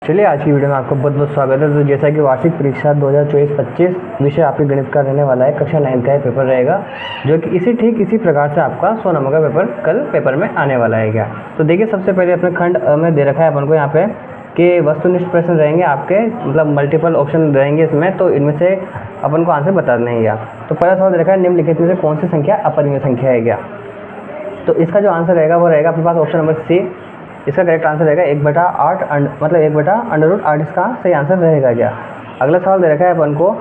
चलिए आज की वीडियो में आपका बहुत बहुत स्वागत है। तो जैसा कि वार्षिक परीक्षा 2024-25 विषय आपके गणित का रहने वाला है, कक्षा 9 का पेपर रहेगा, जो कि इसी प्रकार से आपका 100 नंबर का पेपर कल पेपर में आने वाला है। क्या तो देखिए, सबसे पहले अपने खंड में दे रखा है अपन को यहाँ पे कि वस्तुनिष्ठ प्रश्न रहेंगे आपके, मतलब मल्टीपल ऑप्शन रहेंगे इसमें, तो इनमें से अपन को आंसर बताना है। क्या तो पहला सवाल दे रखा है, निम्नलिखित में से कौन सी संख्या अपरिमेय संख्या है। क्या तो इसका जो आंसर रहेगा वो रहेगा अपने पास ऑप्शन नंबर सी। इसका करेक्ट आंसर रहेगा 1/8 मतलब 1/√8 इसका सही आंसर रहेगा। क्या अगला सवाल दे रखा है अपन को,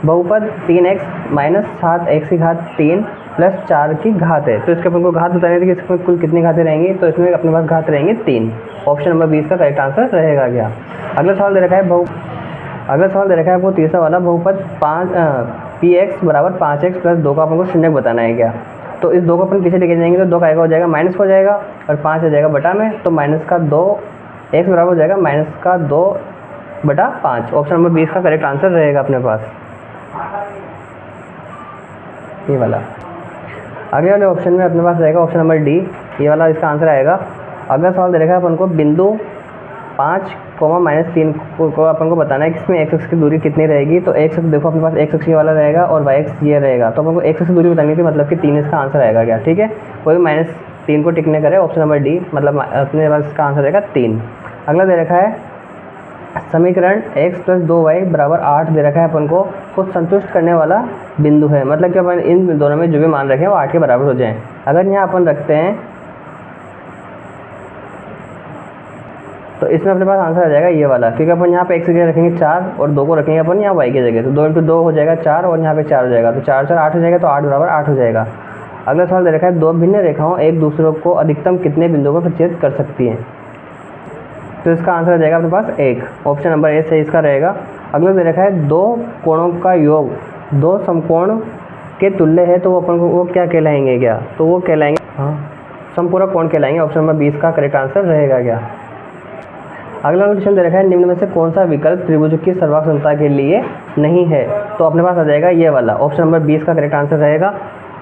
बहुपद 3x - 7x की घात 3 + 4 की घात है। तो इसके अपन को घात बतानी थी कि इसमें कुल कितनी घातें रहेंगी, तो इसमें अपने पास घात रहेंगे 3। ऑप्शन नंबर 20 का करेक्ट आंसर रहेगा। क्या अगला सवाल दे रखा है वो तीसरा वाला, बहुपद px = 5x + 2 का अपन को शून्यक बताना है। क्या तो इस 2 को अपन पीछे लेके जाएंगे तो 2 का हो जाएगा माइनस हो जाएगा और 5 आ जाएगा बटा में, तो -2 x बराबर हो जाएगा -2/5। ऑप्शन नंबर 20 का करेक्ट आंसर रहेगा अपने पास ये वाला। आगे वाले ऑप्शन में अपने पास रहेगा ऑप्शन नंबर डी, ये वाला इसका आंसर आएगा। अगला सवाल दे रखा है अपन को, बिंदु 5, -3 को अपन को बताना है कि इसमें x की दूरी कितनी रहेगी। तो x देखो अपने पास x ये वाला रहेगा और y ये रहेगा, तो अपन को x की दूरी बतानी थी, मतलब कि 3 इसका आंसर आएगा। क्या ठीक है, कोई -3 को टिक नहीं करे, ऑप्शन नंबर डी, मतलब अपने पास इसका आंसर रहेगा 3। अगला दे रखा है, समीकरण x + 2y = 8 दे रखा है अपन को संतुष्ट करने वाला बिंदु है, मतलब कि अपन इन दोनों में जो भी मान रखे हैं वो 8 के बराबर हो जाएं। अगर यहाँ अपन रखते हैं तो इसमें अपने पास आंसर आ जाएगा ये वाला, क्योंकि अपन यहाँ पे x की जगह रखेंगे 4 और 2 को रखेंगे अपन यहाँ y की जगह, तो 2 × 2 हो जाएगा 4 और यहाँ पे 4 हो जाएगा, तो 4 × 4 8 हो जाएगा, तो 8 = 8 हो जाएगा। अगला सवाल दे रखा है, दो भिन्न रेखाओं एक दूसरे को अधिकतम कितने बिंदुओं पर प्रतिच्छेद कर सकती हैं। तो इसका आंसर आ जाएगा अपने पास 1। ऑप्शन नंबर ए सही इसका रहेगा। अगला दे रखा है, दो कोणों का योग दो समकोण के तुल्य है, तो वो अपन को वो क्या कहलाएंगे। क्या तो वो कहलाएंगे समपूरक कोण कहलाएंगे। ऑप्शन नंबर 20 का करेक्ट आंसर रहेगा। क्या अगला क्वेश्चन दे रखा है, निम्न में से कौन सा विकल्प त्रिभुज की सर्वांग समता के लिए नहीं है। तो अपने पास आ जाएगा ये वाला, ऑप्शन नंबर 20 का करेक्ट आंसर रहेगा।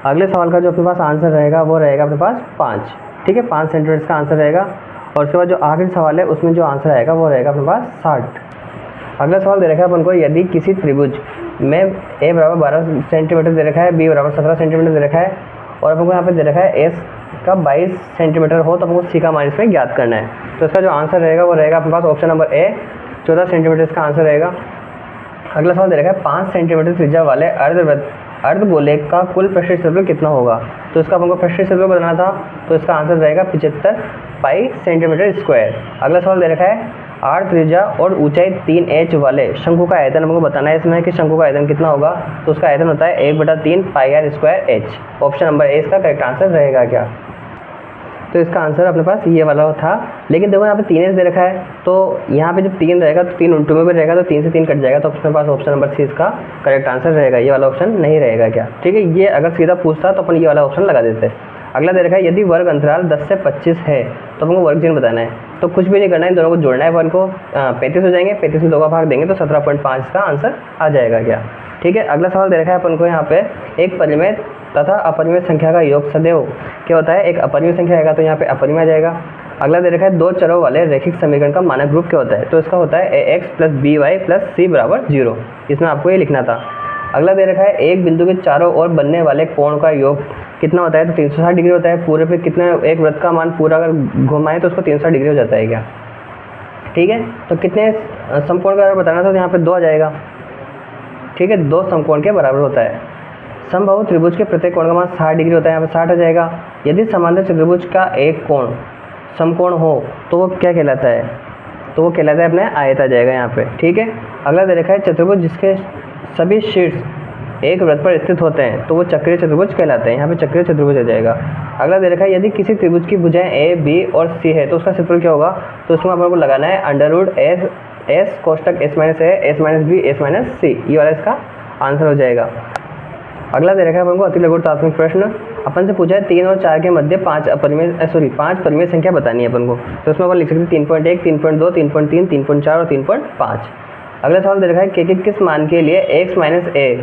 अगले सवाल का जो अपने पास आंसर रहेगा वो रहेगा अपने पास 5। ठीक है, 5 सेंटीमीटर का आंसर रहेगा। और उसके बाद जो आखिरी सवाल है उसमें जो आंसर आएगा वो रहेगा अपने पास 60। अगला सवाल दे रखा है अपन को, यदि किसी त्रिभुज में a = 12 सेंटीमीटर दे रखा है, b = 17 सेंटीमीटर दे रखा है और अपन को यहाँ पे दे रखा है s का 22 सेंटीमीटर हो, तो हमको c का मान इसमें ज्ञात करना है। तो इसका जो आंसर रहेगा वो रहेगा अपने पास ऑप्शन नंबर ए, 14 सेंटीमीटर इसका आंसर रहेगा। अगला सवाल दे रखा है, 5 सेंटीमीटर त्रिज्या वाले अर्धगोले का कुल पृष्ठीय क्षेत्रफल कितना होगा। तो इसका अपन को पृष्ठीय क्षेत्रफल बताना था, तो इसका आंसर रहेगा 75 पाई सेंटीमीटर²। अगला सवाल दे रखा है, 8 त्रिज्या और ऊंचाई 3h वाले शंकु का आयतन हमको बताना है इसमें कि शंकु का आयतन कितना होगा। तो उसका आयतन होता है 1/3 πr²h। ऑप्शन नंबर ए इसका करेक्ट आंसर रहेगा। क्या तो इसका आंसर अपने पास ये वाला था, लेकिन देखो यहाँ पे 3h दे रखा है, तो यहाँ पे जब 3 रहेगा तो 3 उल्टू में भी रहेगा, तो 3 से 3 कट जाएगा, तो अपने पास ऑप्शन नंबर सी इसका करेक्ट आंसर रहेगा। ये वाला ऑप्शन नहीं रहेगा। क्या ठीक है, ये अगर सीधा पूछता तो अपन ये वाला ऑप्शन लगा देते। अगला दे रखा है, यदि वर्ग अंतराल 10 से 25 है तो हमको वर्ग चिन्ह बताना है। तो कुछ भी नहीं करना है, दोनों को जोड़ना है। वन को 35 हो जाएंगे, 35 में 2 का भाग देंगे तो 17.5 का आंसर आ जाएगा। क्या ठीक है, अगला सवाल दे रखा है अपन को यहाँ पे, एक परिमेय तथा अपरिमेय संख्या का योग सदैव क्या होता है, एक अपरिमेय संख्या आएगा, तो यहाँ पे अपरिमेय आ जाएगा। अगला दे रखा है, दो चरों वाले रैखिक समीकरण का मानक रूप क्या होता है। तो इसका होता है ax + by + c = 0। इसमें आपको ये लिखना था। अगला दे रखा है, एक बिंदु के चारों ओर बनने वाले कोण का योग कितना होता है। तो 360 डिग्री होता है। पूरे पे कितने, एक वृत्त का मान पूरा अगर घुमाएं तो उसको 360 डिग्री हो जाता है। क्या ठीक है, तो कितने समकोण का बताना था, तो यहाँ पे 2 आ जाएगा। ठीक है, 2 समकोण के बराबर होता है। समबाहु त्रिभुज के प्रत्येक कोण का मान 60 डिग्री होता है, यहाँ पे 60 आ जाएगा। यदि समांतर चतुर्भुज का एक कोण समकोण हो तो वो क्या कहलाता है, तो वो कहलाता है अपने आयत आ जाएगा यहाँ पे। ठीक है, अगला दे रखा है, चतुर्भुज जिसके सभी शीर्ष एक वृत्त पर स्थित होते हैं तो वो चक्रीय चतुर्भुज कहलाते हैं। यहाँ पे चक्रीय चतुर्भुज आ जाएगा। अगला दे रखा है, यदि किसी त्रिभुज की भुजाएं a, b और c है तो उसका क्षेत्रफल क्या होगा। तो उसमें अपन को लगाना है √s कोष्ठक s - a, s - b, s - c। ये वाला इसका आंसर हो जाएगा। अगला दे रखा है अपन को, अति लघु तात्विक प्रश्न। अपन से पूछा है 3 और 4 के मध्य 5 परिमेय संख्या बतानी है अपन को। तो उसमें अपन लिख सकते हैं 3.1, 3.2, 3.3, 3.4 और 3.5। अगला सवाल दे रखा है, किस मान के लिए x - a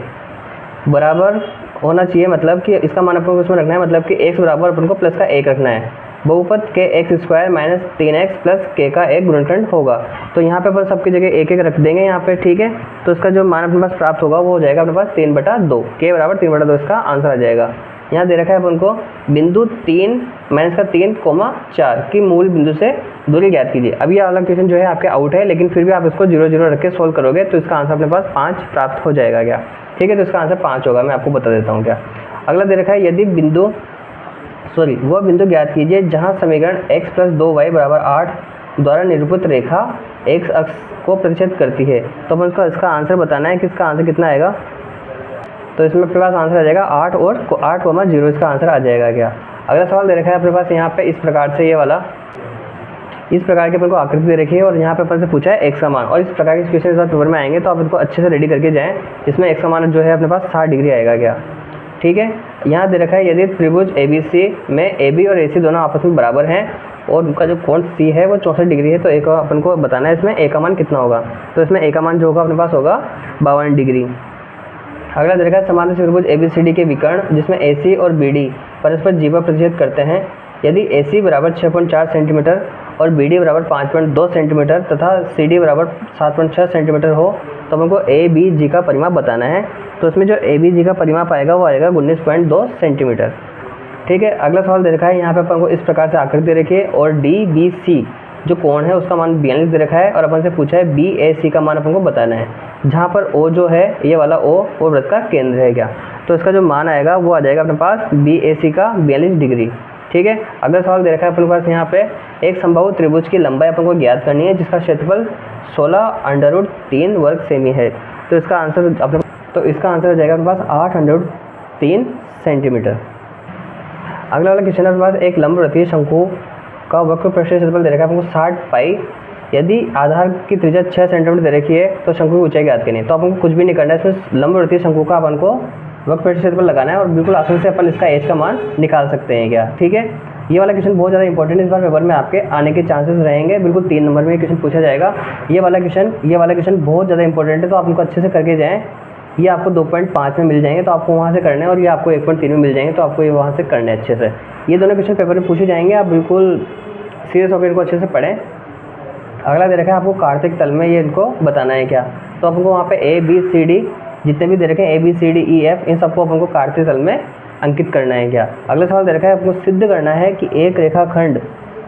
बराबर होना चाहिए, मतलब कि इसका मान अपन को इसमें रखना है, मतलब कि x बराबर अपन को प्लस का 1 रखना है। बहुपद के x square minus 3x plus के का एक गुणनखंड होगा। तो यहाँ पे अपन सबकी जगह 1 1 रख देंगे यहाँ पे, ठीक है। तो इसका जो मान अपने पास प्राप्त होगा वो हो जाएगा अपने पास 3/2, के बराबर 3/2 इसका आंसर आ जाएगा। यहाँ दे रखा है अपन को बिंदु 3 माइनस का 3,4 की मूल बिंदु से दूरी ज्ञात कीजिए। अब ये वाला क्वेश्चन जो है आपके आउट है, लेकिन फिर भी आप इसको 0 0 रख के सोल्व करोगे तो इसका आंसर अपने पास 5 प्राप्त हो जाएगा क्या, ठीक है। तो इसका आंसर 5 होगा, मैं आपको बता देता हूँ क्या। अगला दे रखा है यदि वह बिंदु ज्ञात कीजिए जहाँ समीकरण x + 2y = 8 द्वारा निरूपित रेखा x अक्ष को प्रतिच्छेद करती है। तो अपन इसका इसका आंसर बताना है कि इसका आंसर कितना आएगा। तो इसमें अपने पास आंसर आ जाएगा 8 और 8,0 इसका आंसर आ जाएगा क्या। अगला सवाल दे रखा है अपने पास यहाँ पे इस प्रकार से, ये वाला इस प्रकार की अपन को आकृति दे रखी है और यहाँ पे अपन से पूछा है x का मान, और इस प्रकार के क्वेश्चन इस बार पेपर में आएंगे तो आप इनको अच्छे से रेडी करके जाएँ। इसमें x का मान जो है अपने पास 60 डिग्री आएगा क्या, ठीक है। यहाँ दे रखा है यदि त्रिभुज ABC में AB और AC दोनों आपस में बराबर हैं और उनका जो कोण C है वो 64 डिग्री है, तो एक अपन को बताना है इसमें A का मान कितना होगा। तो इसमें A का मान जो होगा अपने पास होगा 52 डिग्री। अगला दे रखा है समांतर त्रिभुज ABCD के विकर्ण जिसमें AC और BD परस्पर G पर प्रतिच्छेद करते हैं। यदि AC बराबर 6.4 सेंटीमीटर और BD बराबर 5.2 सेंटीमीटर तथा CD बराबर 7.6 सेंटीमीटर हो तो हमको ABG का परिमाप बताना है। तो इसमें जो ABG का परिमाप आएगा वो आएगा 19.2 सेंटीमीटर, ठीक है। अगला सवाल दे रखा है यहाँ पे अपन को इस प्रकार से आकृति दे रखी है और DBC जो कोण है उसका मान 42 दे रखा है और अपन से पूछा है BAC का मान अपन को बताना है, जहाँ पर O जो है ये वाला O वो वृत्त का केंद्र है क्या। तो इसका जो मान आएगा वो आ जाएगा अपने पास BAC का 42 डिग्री, ठीक है। अगला सवाल दे रखा है अपने पास यहाँ पे एक समबाहु त्रिभुज की लंबाई अपन को ज्ञात करनी है जिसका क्षेत्रफल 16√3 वर्ग सेमी है। तो इसका आंसर हो जाएगा अपने पास 8√3 सेंटीमीटर। अगला वाला क्वेश्चन अपने पास एक लंबवृत्तीय शंकु का वक्र पृष्ठ क्षेत्रफल दे रखा है हमको 60 पाई। यदि आधार की त्रिज्या 6 सेंटीमीटर दे रखी है तो शंकु की ऊंचाई ज्ञात करनी है। तो अपन को कुछ भी नहीं करना है, इसमें लंबवृत्तीय शंकु का अपन को वक्र पृष्ठ क्षेत्रफल लगाना है और बिल्कुल आसानी से अपन इसका एच का मान निकाल सकते हैं क्या, ठीक है। ये वाला क्वेश्चन बहुत ज़्यादा इंपॉर्टेंट इस बार पेपर में आपके आने के चांसेस रहेंगे, बिल्कुल 3 नंबर में ये क्वेश्चन पूछा जाएगा। ये वाला क्वेश्चन बहुत ज़्यादा इंपॉर्टेंट है, तो आप इनको अच्छे से करके जाएँ। ये आपको 2.5 में मिल जाएंगे तो आपको वहाँ से करना है, और ये आपको 1.3 में मिल जाएंगे तो आपको ये वहाँ से करना है अच्छे से। ये दोनों क्वेश्चन पेपर में पूछे जाएंगे, आप बिल्कुल सीरियस होकर इनको अच्छे से पढ़ें। अगला दे रखा है आपको कार्तिक तल में ये इनको बताना है क्या। तो अपन को वहाँ पे ABCD जितने भी दे रखे हैं ABCDEF इन सबको अपन को कार्तिक तल में अंकित करना है क्या। अगला सवाल दे रखा है आपको सिद्ध करना है कि एक रेखाखंड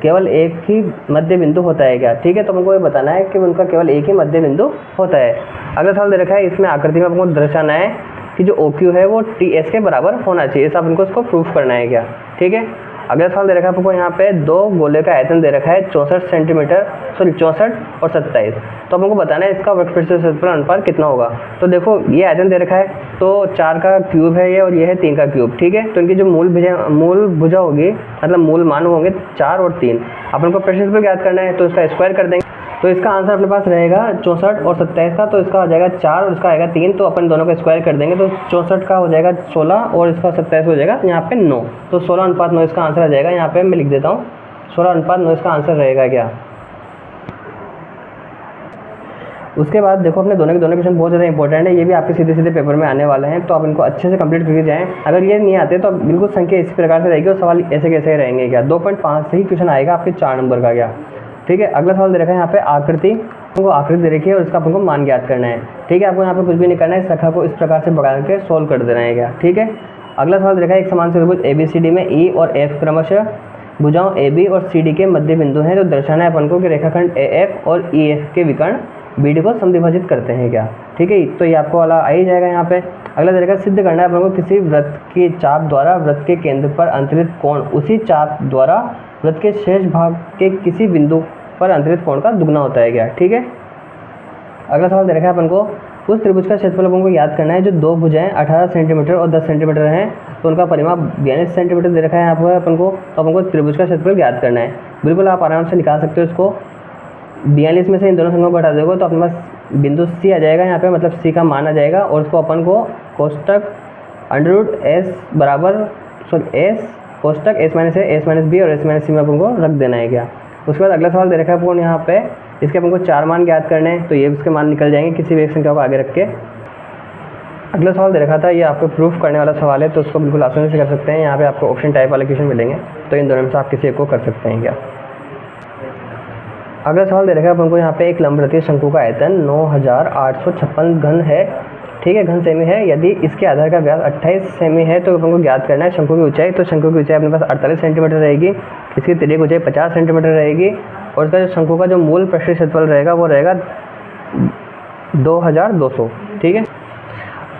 केवल एक ही मध्य बिंदु होता है क्या, ठीक है। तो हमको ये बताना है कि उनका केवल एक ही मध्य बिंदु होता है। अगला सवाल दे रखा है इसमें आकृति में आपको दर्शाना है कि जो OQ है वो TS के बराबर होना चाहिए, सब इनको इसको प्रूफ करना है क्या, ठीक है। अगला सवाल दे रखा है आपको यहाँ पे 2 गोले का आयतन दे रखा है 64 और 27। तो हमको बताना है इसका वक्र पृष्ठ क्षेत्रफल अनुपात कितना होगा। तो देखो ये आयतन दे रखा है तो 4 का क्यूब है ये और ये है 3 का क्यूब, ठीक है। तो इनकी जो मूल भुजा होगी मतलब मूल मान होंगे 4 और 3। अपन को पृष्ठ क्षेत्रफल ज्ञात करना है तो इसका स्क्वायर कर देंगे। तो इसका आंसर अपने पास रहेगा 64 और 27 का, तो इसका हो जाएगा 4 और इसका आएगा 3। तो अपन दोनों का स्क्वायर कर देंगे तो 64 का हो जाएगा 16 और इसका 27 हो जाएगा यहाँ पे 9। तो 16:9 इसका आंसर आ जाएगा। यहाँ पे मैं लिख देता हूँ 16:9 इसका आंसर रहेगा क्या। उसके बाद देखो अपने दोनों के दोनों क्वेश्चन बहुत ज़्यादा इंपॉर्टेंट है, ये भी आपके सीधे सीधे पेपर में आने वाले हैं, तो आप इनको अच्छे से कंप्लीट करके जाएँ। अगर ये नहीं आते तो बिल्कुल संख्या इसी प्रकार से रहेगी और सवाल ऐसे कैसे रहेंगे क्या। 2.5 से ही क्वेश्चन आएगा आपके 4 नंबर का क्या, ठीक है। अगला सवाल दे रखा है यहाँ पे आकृति दे रखी है और इसका आपको मान ज्ञात करना है, ठीक है। आपको यहाँ पे कुछ भी नहीं करना है, इस रेखा को इस प्रकार से बढ़ा के सोल्व कर देना है क्या, ठीक है। अगला सवाल दे रखा है एक समान त्रिभुज ABCD में E और F क्रमशः भुजाओं AB और CD के मध्य बिंदु हैं, तो दर्शाना है अपन को कि रेखाखंड AF और EF के विकर्ण BD को समद्विभाजित करते हैं क्या, ठीक है। तो ये आपको वाला आ ही जाएगा यहाँ पे। अगला तरीका सिद्ध करना है अपन को किसी वृत्त की चाप द्वारा वृत्त के केंद्र पर अंतरित कोण उसी चाप द्वारा वृत्त के शेष भाग के किसी बिंदु पर अंतरित कोण का दुगना होता है क्या, ठीक है। अगला सवाल दे रखा है अपन को उस त्रिभुज का क्षेत्रफल अपन को याद करना है जो 2 भुजाएं 18 सेंटीमीटर और 10 सेंटीमीटर हैं, तो उनका परिमाप 42 सेंटीमीटर दे रखा है यहाँ पर अपन को। तो अपन को त्रिभुज का क्षेत्रफल याद करना है, बिल्कुल आप आराम से निकाल सकते हो इसको। 42 में से इन दोनों संख्याओं को घटा दोगे तो अपने पास बिंदु C आ जाएगा यहाँ पे, मतलब C का मान आ जाएगा। और उसको अपन को कोष्टक √S बराबर S कोष्टक S - A S - B और S - C में अपन को रख देना है क्या। उसके बाद अगला सवाल दे रखा है अपन यहाँ पे, इसके अपन को 4 मान ज्ञात करने हैं, तो ये इसके मान निकल जाएंगे किसी भी एक संख्या को आगे रख के। अगला सवाल दे रखा था, ये आपको प्रूफ करने वाला सवाल है, तो उसको बिल्कुल आसानी से कर सकते हैं। यहाँ पे आपको ऑप्शन टाइप वाले क्वेश्चन मिलेंगे, तो इन दोनों में से आप किसी एक को कर सकते हैं क्या। अगला सवाल दे रखा है अपन को, यहाँ पे एक लंबवृत्तीय शंकु का आयतन 9856 घन है, ठीक है, घन सेमी है। यदि इसके आधार का व्यास 28 सेमी है तो अपन को ज्ञात करना है शंकु की ऊंचाई। तो शंकु की ऊंचाई अपने पास 48 सेंटीमीटर रहेगी, इसकी तिर्यक ऊंचाई 50 सेंटीमीटर रहेगी, और इसका जो शंकु का जो मूल पृष्ठीय क्षेत्रफल रहेगा वो रहेगा 2200, ठीक है।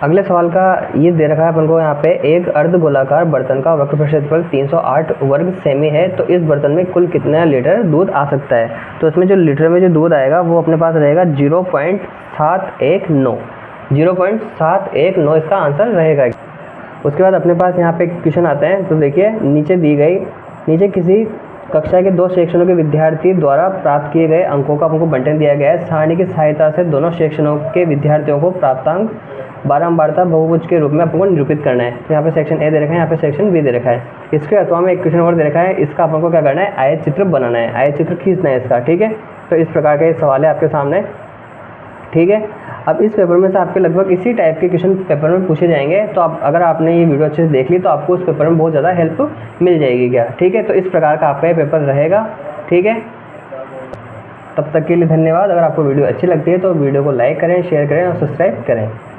अगले सवाल का ये दे रखा है अपन को, यहाँ पे एक अर्धगोलाकार बर्तन का वक्र क्षेत्रफल 308 वर्ग सेमी है, तो इस बर्तन में कुल कितना लीटर दूध आ सकता है। तो इसमें जो लीटर में जो दूध आएगा वो अपने पास रहेगा 0.719, 0.719 इसका आंसर रहेगा। उसके बाद अपने पास यहाँ पे क्वेश्चन आते हैं, तो देखिए नीचे किसी कक्षा के 2 सेक्शनों के विद्यार्थी द्वारा प्राप्त किए गए अंकों का हमको बंटन दिया गया है। सारणी की सहायता से दोनों सेक्शनों के विद्यार्थियों को प्राप्तांक बारंबारता बहुभुज के रूप में आपको निरूपित करना है। तो यहाँ पे सेक्शन ए दे रखा है, यहाँ पे सेक्शन बी दे रखा है। इसके अथवा में एक क्वेश्चन और दे रखा है, इसका अपन को क्या करना है, आयत चित्र बनाना है, आयत चित्र खींचना है इसका, ठीक है। तो इस प्रकार के सवाल है आपके सामने, ठीक है। अब इस पेपर में से आपके लगभग इसी टाइप के क्वेश्चन पेपर में पूछे जाएंगे, तो आप अगर आपने ये वीडियो अच्छे से देख ली तो आपको उस पेपर में बहुत ज़्यादा हेल्प मिल जाएगी क्या, ठीक है। तो इस प्रकार का आपका ये पेपर रहेगा, ठीक है। तब तक के लिए धन्यवाद। अगर आपको वीडियो अच्छी लगती है तो वीडियो को लाइक करें, शेयर करें और सब्सक्राइब करें।